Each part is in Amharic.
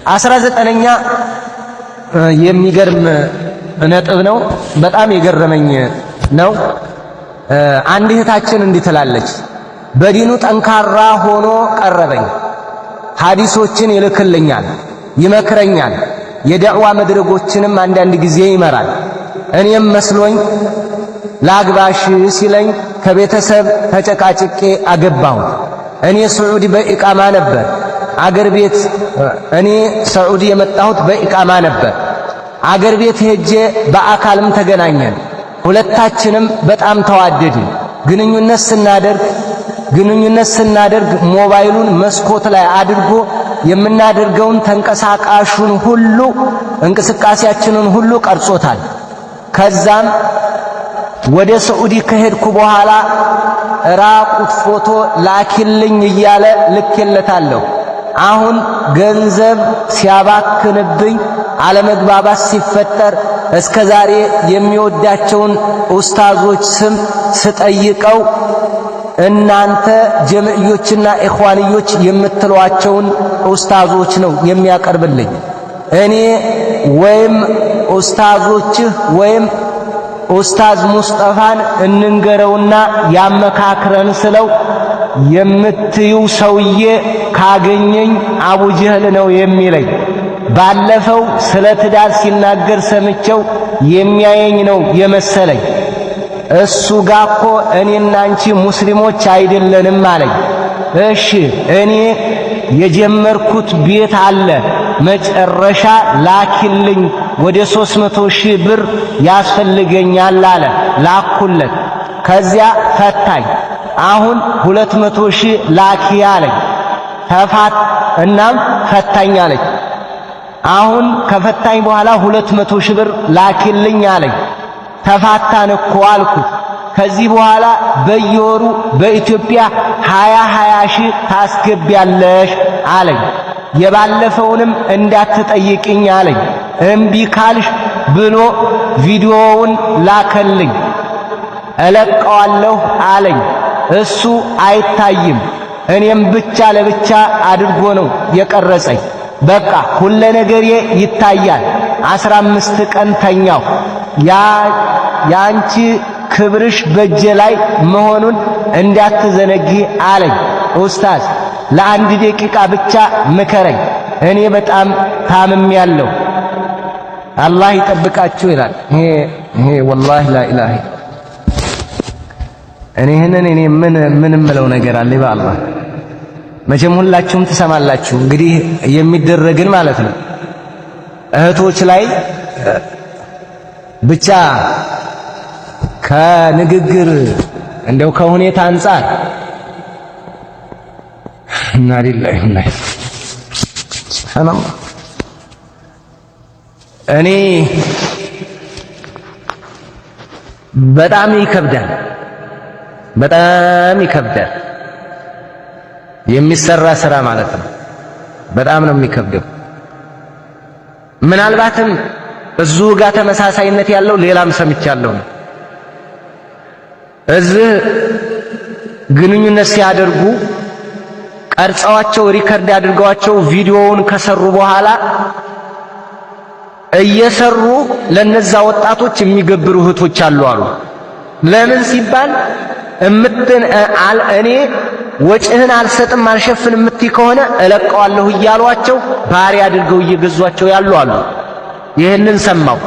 19ኛ የሚገርም ነጥብ ነው። በጣም የገረመኝ ነው። አንድ እህታችን እንዲህ ትላለች፣ በዲኑ ጠንካራ ሆኖ ቀረበኝ። ሐዲሶችን ይልክልኛል፣ ይመክረኛል፣ የዳዕዋ መድረጎችንም አንዳንድ ጊዜ ይመራል። እኔም መስሎኝ ላግባሽ ሲለኝ ከቤተሰብ ተጨቃጭቄ አገባሁት። እኔ ሰዑዲ በኢቃማ ነበር አገር ቤት እኔ ሰዑዲ የመጣሁት በኢቃማ ነበር። አገር ቤት ሄጄ በአካልም ተገናኘን። ሁለታችንም በጣም ተዋደድን። ግንኙነት ስናደርግ ሞባይሉን መስኮት ላይ አድርጎ የምናደርገውን ተንቀሳቃሹን ሁሉ እንቅስቃሴያችንን ሁሉ ቀርጾታል። ከዛም ወደ ሰዑዲ ከሄድኩ በኋላ ራቁት ፎቶ ላኪልኝ እያለ ልኬለታለሁ። አሁን ገንዘብ ሲያባክንብኝ አለመግባባት ሲፈጠር እስከ ዛሬ የሚወዳቸውን ኡስታዞች ስም ስጠይቀው እናንተ ጀምዕዮችና ኢኽዋንዮች የምትሏቸውን ኡስታዞች ነው የሚያቀርብልኝ። እኔ ወይም ኡስታዞችህ ወይም ኡስታዝ ሙስጠፋን እንንገረውና ያመካክረን ስለው የምትዩ ሰውዬ ካገኘኝ አቡ ጀህል ነው የሚለኝ። ባለፈው ስለ ትዳር ሲናገር ሰምቼው የሚያየኝ ነው የመሰለኝ። እሱ ጋር እኮ እኔና አንቺ ሙስሊሞች አይደለንም አለኝ። እሺ እኔ የጀመርኩት ቤት አለ መጨረሻ ላኪልኝ ወደ 300,000 ብር ያስፈልገኛል አለ። ላኩለት። ከዚያ ፈታኝ። አሁን 200,000 ላኪ አለኝ። እናም ፈታኝ አለኝ። አሁን ከፈታኝ በኋላ 200,000 ብር ላኪልኝ አለኝ። ተፋታን እኮ አልኩት። ከዚህ በኋላ በየወሩ በኢትዮጵያ 20 ሺህ ታስገቢያለሽ አለኝ። የባለፈውንም እንዳትጠይቅኝ አለኝ። እምቢ ካልሽ ብሎ ቪዲዮውን ላከልኝ። እለቀዋለሁ አለኝ። እሱ አይታይም፣ እኔም ብቻ ለብቻ አድርጎ ነው የቀረጸኝ። በቃ ሁለ ነገሬ ይታያል። 15 ቀን ተኛው። ያንቺ ክብርሽ በእጄ ላይ መሆኑን እንዳትዘነጊ አለኝ። ኡስታዝ ለአንድ ደቂቃ ብቻ ምከረኝ፣ እኔ በጣም ታምሜያለሁ፣ አላህ ይጠብቃችሁ ይላል። ይሄ ወላሂ ላኢላሃ እኔ ምን እምለው ነገር አለ? በአላህ መቼም ሁላችሁም ትሰማላችሁ እንግዲህ የሚደረግን ማለት ነው። እህቶች ላይ ብቻ ከንግግር እንደው ከሁኔታ አንፃር እና ሊላሂ ወኢና ሱብሃንአላህ እኔ በጣም ይከብዳል የሚሰራ ስራ ማለት ነው። በጣም ነው የሚከብደው። ምናልባትም እዚሁ ጋር ተመሳሳይነት ያለው ሌላም ሰምቻለሁ። እዚህ ግንኙነት ሲያደርጉ ቀርጸዋቸው ሪከርድ አድርገዋቸው ቪዲዮውን ከሰሩ በኋላ እየሰሩ ለነዛ ወጣቶች የሚገብሩ እህቶች አሉ። ለምን ሲባል እኔ ወጭህን አልሰጥም አልሸፍን እምትይ ከሆነ እለቀዋለሁ እያሏቸው ባሪ አድርገው እየገዟቸው ያሉ አሉ። ይህንን ሰማው።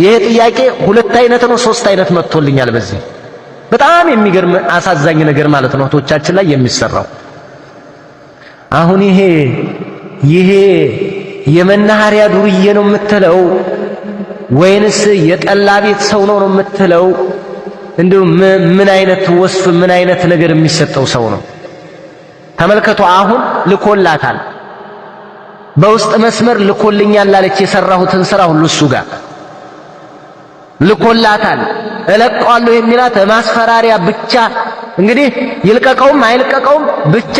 ይሄ ጥያቄ 2 አይነት ነው 3 አይነት መጥቶልኛል። በዚህ በጣም የሚገርም አሳዛኝ ነገር ማለት ነው እህቶቻችን ላይ የሚሰራው። አሁን ይሄ የመናኸሪያ ዱርዬ ነው የምትለው ወይንስ የጠላ ቤት ሰው ነው የምትለው? እንደው ምን አይነት ወስፍ ምን አይነት ነገር የሚሰጠው ሰው ነው? ተመልከቱ። አሁን ልኮላታል፣ በውስጥ መስመር ልኮልኛል ላለች የሰራሁትን ስራ ሁሉ እሱ ጋር ልኮላታል። እለቀዋለሁ የሚላት ማስፈራሪያ ብቻ እንግዲህ ይልቀቀውም አይልቀቀውም ብቻ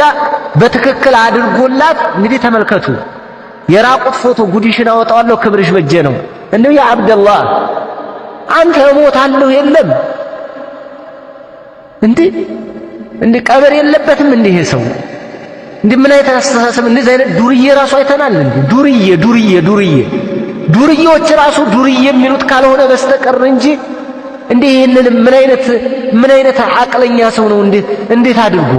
በትክክል አድርጎላት። እንግዲህ ተመልከቱ። የራቁት ፎቶ ጉዲሽን አወጣዋለሁ ክብርሽ በጄ ነው። እንደው ያ አብደላህ አንተ እሞታለሁ የለም እንዴ ቀበር የለበትም እንዴ? ይሄ ሰው ምን አይነት አስተሳሰብ እንደዚህ አይነት ዱርዬ ራሱ አይተናል እንዴ? ዱርዬዎች ራሱ ዱርዬ የሚሉት ካልሆነ በስተቀር እንጂ እንዴ ይሄንን ምን አይነት አቅለኛ ሰው ነው? እንዴት አድርጎ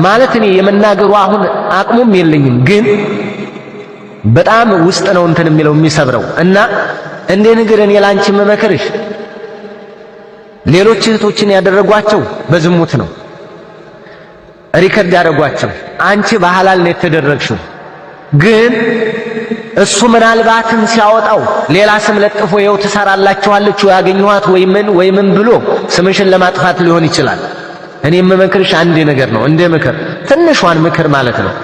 ማለት እኔ የመናገሩ አሁን አቅሙም የለኝም፣ ግን በጣም ውስጥ ነው እንትን የሚለው የሚሰብረው እና እንደ ነገር እኔ ላንቺ መመክርሽ ሌሎች እህቶችን ያደረጓቸው በዝሙት ነው ሪከርድ ያደረጓቸው። አንቺ በሐላል ነው የተደረግሽው። ግን እሱ ምናልባትም ሲያወጣው ሌላ ስም ለጥፎ ይኸው ትሰራላችኋለች ያገኘኋት ወይ ምን ብሎ ስምሽን ለማጥፋት ሊሆን ይችላል። እኔ የምመክርሽ አንድ ነገር ነው፣ እንደ ምክር ትንሿን ምክር ማለት ነው።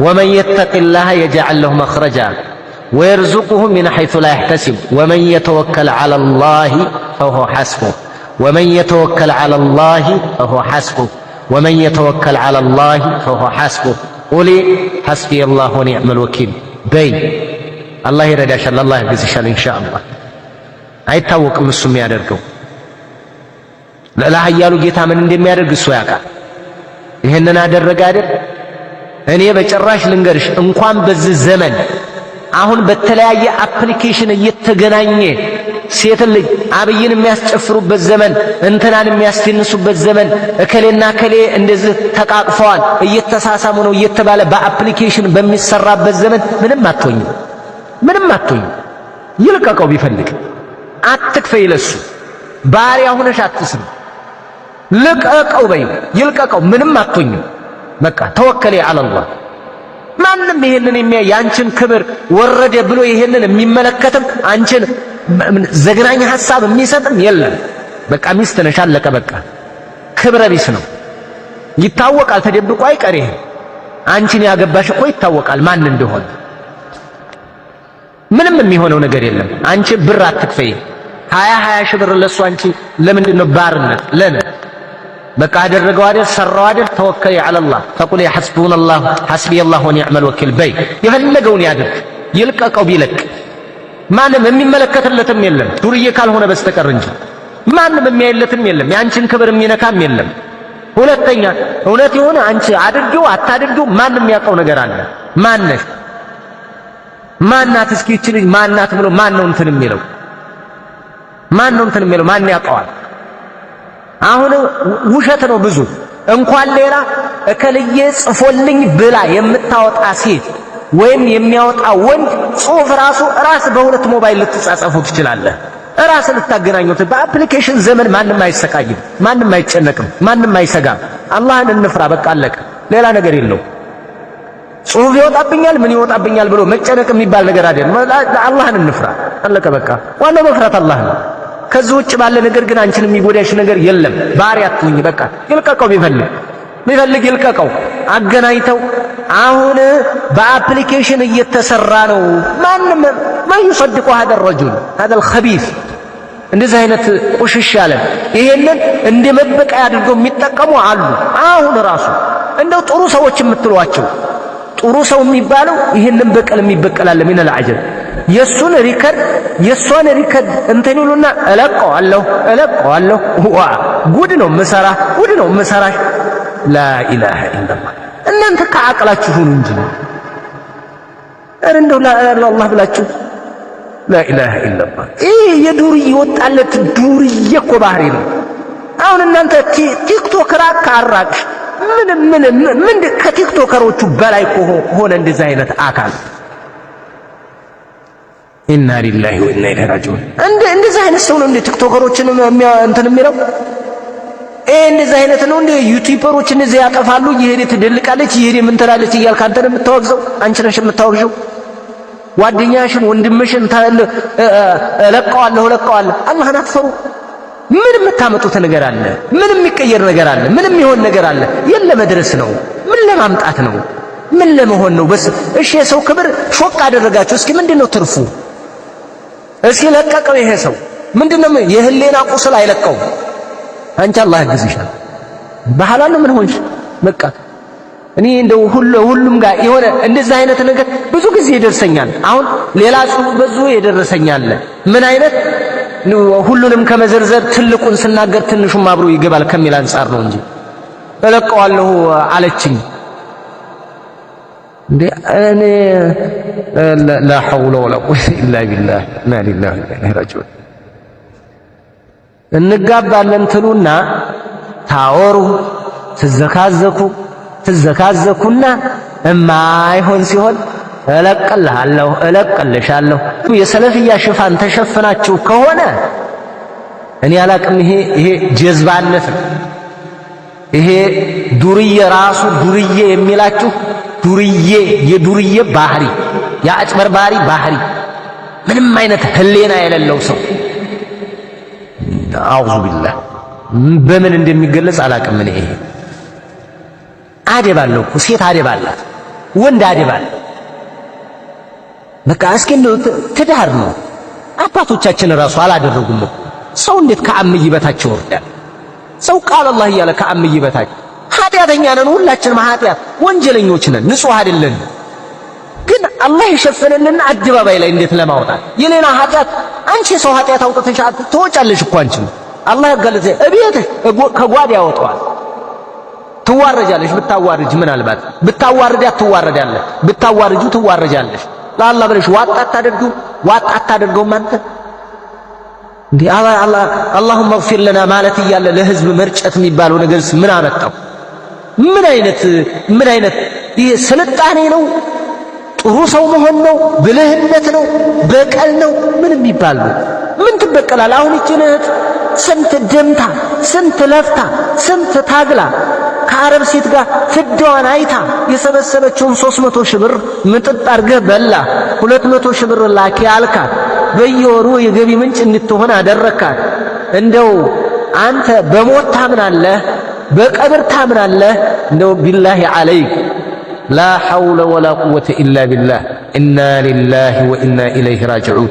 ወመን የተቂላህ የጅዐል ለሁ መኽረጃ ወየርዙቅሁ ሚን ሐይሱ ላ የሕተሲብ ወመን የተወከል ዐለላሂ ፈሁወ ሐስቡህ ወመን የተወከል ዐለላሂ ፈሁወ ሐስቡህ ወመን የተወከል ዐለላሂ ፈሁወ ሐስቡህ ቁሊ ሐስቢየላሁ ወኒዕመል ወኪል በይ። አላህ ይረዳሻል፣ አላህ ያግዝሻል ኢንሻአላህ። አይታወቅም እሱ የሚያደርገው ለኃያሉ ጌታ ምን እንደሚያደርግ እሱ ያውቃል። ይሄንን አደረገ አይደል? እኔ በጭራሽ ልንገርሽ እንኳን በዚህ ዘመን አሁን በተለያየ አፕሊኬሽን እየተገናኘ ሴት ልጅ አብይን የሚያስጨፍሩበት ዘመን፣ እንትናን የሚያስደንሱበት ዘመን፣ እከሌና እከሌ እንደዚህ ተቃቅፈዋል እየተሳሳሙ ነው እየተባለ በአፕሊኬሽን በሚሰራበት ዘመን ምንም አትሆኝም። ይልቀቀው ቢፈልግ አትክፈይ። ለሱ ባሪያ ሆነሽ አትስም። ልቀቀው በይ፣ ይልቀቀው። ምንም አትሆኝም። በቃ ተወከለ አለላህ። ማንም ይሄንን ያንቺን ክብር ወረደ ብሎ ይሄንን የሚመለከትም አንቺን ዘግናኝ ሐሳብ የሚሰጥም የለም። በቃ ሚስት ነሽ፣ አለቀ በቃ። ክብረ ቢስ ነው፣ ይታወቃል፣ ተደብቆ አይቀር። ይሄ አንቺን ያገባሽ እኮ ይታወቃል ማን እንደሆነ። ምንም የሚሆነው ነገር የለም። አንቺ ብር አትክፈይ። 20 ሺህ ብር ለሱ አንቺ ለምንድን ነው ባርነት? ለምን በቃ አደረገው አይደል? ሰራው አይደል? ተወከለ ዐለላህ ፈቁል ሐስቡነላህ ሐስቢየላሁ ወኒዕመል ወኪል በይ። የፈለገውን ያድርግ፣ ይልቀቀው። ቢለቅ ማንም የሚመለከትለትም የለም ዱርዬ ካልሆነ በስተቀር እንጂ ማንም የሚያይለትም የለም። የአንቺን ክብር የሚነካም የለም። ሁለተኛ እውነት የሆነ አንቺ አድርጊው አታድርጊው ማንም የሚያውቀው ነገር አለ? ማነሽ? ማናት? እስኪ ይቺ ልጅ ማናት ብሎ ማን ነው እንትን የሚለው? ማን ያውቀዋል? አሁን ውሸት ነው ብዙ። እንኳን ሌላ እከልዬ ጽፎልኝ ብላ የምታወጣ ሴት ወይም የሚያወጣ ወንድ ጽሁፍ ራስ በሁለት ሞባይል ልትጻጻፉ ትችላለህ። ራስ ልታገናኙት በአፕሊኬሽን ዘመን ማንም አይሰቃይም፣ ማንም አይጨነቅም፣ ማንም አይሰጋም። አላህን እንፍራ፣ በቃ አለቀ። ሌላ ነገር የለው። ጽሁፍ ይወጣብኛል ምን ይወጣብኛል ብሎ መጨነቅ የሚባል ነገር አይደለም። አላህን እንፍራ፣ አለቀ በቃ። ዋናው መፍራት አላህ ነው። ከዚህ ውጭ ባለ ነገር ግን አንቺን የሚጎዳሽ ነገር የለም። ባሪያ አትሁኝ። በቃ ይልቀቀው፣ ቢፈልግ ይልቀቀው። አገናኝተው አሁን በአፕሊኬሽን እየተሰራ ነው። ማንም ማይصدق هذا الرجل هذا الخبيث እንደዚህ አይነት ቁሽሽ ያለ ይሄንን እንደ መበቀያ አድርገው የሚጠቀሙ አሉ። አሁን ራሱ እንደው ጥሩ ሰዎች የምትሏቸው ጥሩ ሰው የሚባለው ይሄንን በቀል የሚበቀላል ምን العجب የሱን ሪከርድ የሷን ሪከርድ እንትን ይሉና እለቀዋለሁ ዋ ጉድ ነው መሰራሽ ላ ኢላሃ ኢላላህ። እናንተ ከአቅላችሁ ሁኑ እንጂ እንደው ለአላህ ብላችሁ ላ ኢላሃ ኢላላህ። ይህ የዱርዬ ወጣለት ዱርዬ እኮ ባህሪ ነው። አሁን እናንተ ቲክቶከር አራቅሽ ምን ከቲክቶከሮቹ በላይ ሆነ እንደዚህ አይነት አካል። ኢና ሊላሂ ወኢና ኢለይሂ ራጂዑን። እንደዚህ አይነት ሰው ነው እንደ ቲክቶከሮችን እንትን የሚለው እንደዚህ አይነት ነው እንደ ዩቲዩበሮች እንደዚህ ያጠፋሉ። ይሄኔ ትደልቃለች፣ ይሄኔ ምን ትላለች እያልክ አንተ ነው የምታወግዘው። አንቺ ነሽ የምታወግዘው። ጓደኛሽን ወንድምሽን እለቀዋለሁ። አላህን አትፈሩ። ምን የምታመጡት ነገር አለ? ምን የሚቀየር ነገር አለ? ምን የሚሆን ነገር አለ? ለመድረስ ነው? ምን ለማምጣት ነው? ምን ለመሆን ነው? በስ እሺ፣ የሰው ክብር ሾቅ አደረጋችሁ። እስኪ ምንድነው ትርፉ? እስኪ ለቀቀው። ይሄ ሰው ምንድነው? የህሊና ቁስል አይለቀው። አንቺ አላህ ያግዝሻል። በሐላል ምን ሆንሽ? በቃ እኔ እንደው ሁሉም ጋር የሆነ እንደዛ አይነት ነገር ብዙ ጊዜ ይደርሰኛል። አሁን ሌላ ጽሁፍ ብዙ ይደርሰኛል። ምን አይነት ሁሉንም ከመዘርዘር ትልቁን ስናገር ትንሹም አብሮ ይገባል ከሚል አንፃር ነው እንጂ እለቀዋለሁ አለችኝ። እንዴ እኔ ላ ሐውለ ወላ ቁወተ ኢላ ቢላህ ኢና ሊላሂ ወኢና ኢለይሂ ራጂዑን። እንጋባለን ትሉና ታወሩ ትዘካዘኩና እማይሆን ሲሆን እለቅልሻለሁ። የሰለፍያ ሽፋን ተሸፍናችሁ ከሆነ እኔ አላቅም። ይሄ ጀዝባነት ነው። ይሄ ዱርዬ ራሱ ዱርዬ የሚላችሁ የዱርዬ ባህሪ፣ የአጭበርባሪ ባህሪ፣ ምንም አይነት ህሌና የሌለው ሰው አውዙ ቢላህ በምን እንደሚገለጽ አላቅም። እኔ ይሄ አደብ አለው እኮ ሴት አደብ አላት፣ ወንድ አደብ አለ። በቃ እስኪ ትዳር ነው። አባቶቻችን ራሱ አላደረጉም። ሰው እንዴት ከአምይ በታች ይወርዳል? ሰው ቃል አላህ እያለ ከአምይ በታች ኃጢአተኛ ነን። ሁላችንም ኃጢአት ወንጀለኞች ነን፣ ንጹህ አይደለን። ግን አላህ ይሸፍንልን አደባባይ ላይ እንዴት ለማውጣት የሌላ ኃጢአት። አንቺ ሰው ኃጢአት አውጥተሽ ትወጫለሽ እኮ አንቺ አላህ ያጋለጠ እቤትሽ ከጓዳ ያወጣዋል። ትዋረጃለሽ። ብታዋርጅ ምናልባት ብታዋርዳት ትዋረዳለሽ፣ ብታዋርጁ ትዋረጃለሽ። ለአላህ ብለሽ ዋጥ አታደርገውም አንተ እንዴ? አላሁመ እግፊር ለና ማለት እያለ ለህዝብ መርጨት የሚባለው ነገርስ ምን አመጣው? ምን አይነት ይሄ ስልጣኔ ነው? ጥሩ ሰው መሆን ነው? ብልህነት ነው? በቀል ነው? ምን የሚባል ነው? ምን ትበቀላል? አሁን ይችን እህት ስንት ደምታ፣ ስንት ለፍታ፣ ስንት ታግላ ከአረብ ሴት ጋር ፍዳዋን አይታ የሰበሰበችውን 300 ሺህ ብር ምጥጥ አድርገህ በላ። 200 ሺህ ብር ላኪ አልካት። በየወሩ የገቢ ምንጭ እንድትሆን አደረካት። እንደው አንተ በሞት ታምናለህ? በቀብር ታምናለህ? እንደው ቢላሂ ዐለይክ ላ ሐውለ ወላ ቁወተ ኢላ ቢላህ ኢና ሊላሂ ወኢና ኢለይሂ ራጂዑን።